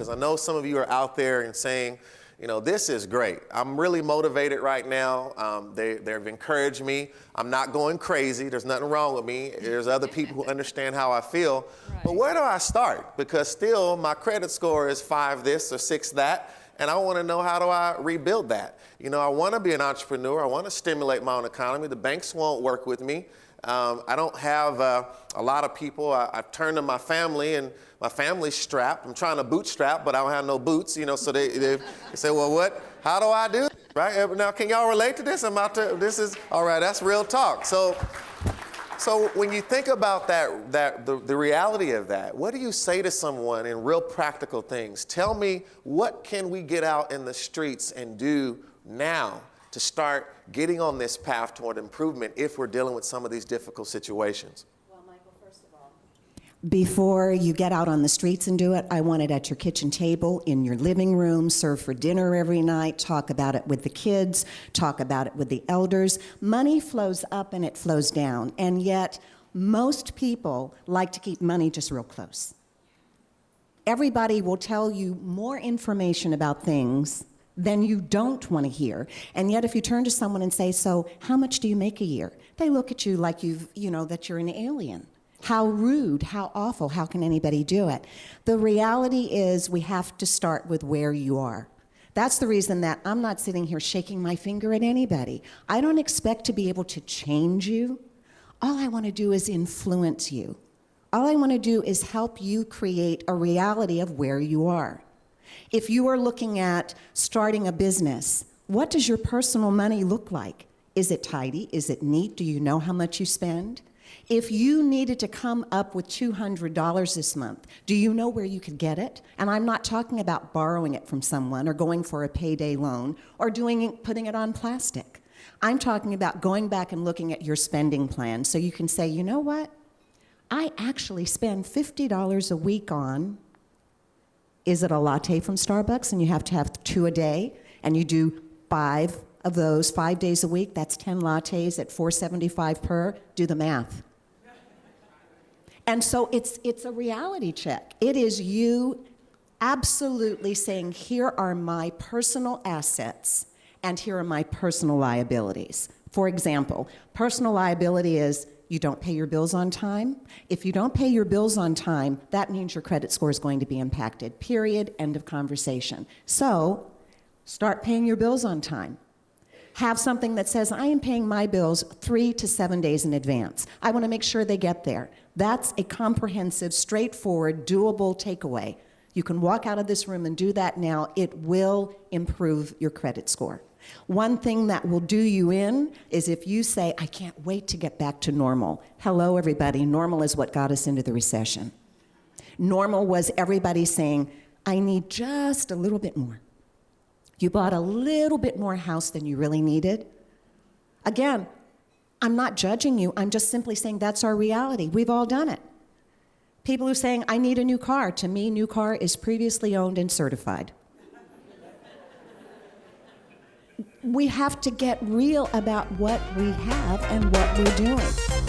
because I know some of you are out there and saying, you know, this is great. I'm really motivated right now. They've encouraged me. I'm not going crazy. There's nothing wrong with me. There's other people who understand how I feel. Right. But where do I start? Because still my credit score is 5 this or 6 that. And I want to know, how do I rebuild that? You know, I want to be an entrepreneur. I want to stimulate my own economy. The banks won't work with me. I don't have a lot of people. I've turned to my family, and my family's strapped. I'm trying to bootstrap, but I don't have no boots, you know, so they say, well, how do I do this, right? Now, can y'all relate to this? This is, all right, that's real talk. So when you think about the reality of that, what do you say to someone in real practical things? Tell me, what can we get out in the streets and do now to start getting on this path toward improvement if we're dealing with some of these difficult situations? Well, Michael, first of all, before you get out on the streets and do it, I want it at your kitchen table, in your living room, serve for dinner every night, talk about it with the kids, talk about it with the elders. Money flows up and it flows down, and yet most people like to keep money just real close. Everybody will tell you more information about things than you don't want to hear. And yet if you turn to someone and say, so how much do you make a year? They look at you like that you're an alien. How rude, how awful, how can anybody do it? The reality is we have to start with where you are. That's the reason that I'm not sitting here shaking my finger at anybody. I don't expect to be able to change you. All I want to do is influence you. All I want to do is help you create a reality of where you are. If you are looking at starting a business, what does your personal money look like? Is it tidy? Is it neat? Do you know how much you spend? If you needed to come up with $200 this month, do you know where you could get it? And I'm not talking about borrowing it from someone or going for a payday loan or putting it on plastic. I'm talking about going back and looking at your spending plan so you can say, you know what? I actually spend $50 a week on, is it a latte from Starbucks and you have to have 2 a day and you do 5 of those 5 days a week? That's 10 lattes at $4.75 per. Do the math. And so it's a reality check. It is you absolutely saying, here are my personal assets and here are my personal liabilities. For example, personal liability is you don't pay your bills on time. If you don't pay your bills on time, that means your credit score is going to be impacted. Period. End of conversation. So start paying your bills on time. Have something that says, I am paying my bills 3 to 7 days in advance. I want to make sure they get there. That's a comprehensive, straightforward, doable takeaway. You can walk out of this room and do that now. It will improve your credit score. One thing that will do you in is if you say, I can't wait to get back to normal. Hello, everybody. Normal is what got us into the recession. Normal was everybody saying, I need just a little bit more. You bought a little bit more house than you really needed. Again, I'm not judging you. I'm just simply saying that's our reality. We've all done it. People who are saying, I need a new car. To me, new car is previously owned and certified. We have to get real about what we have and what we're doing.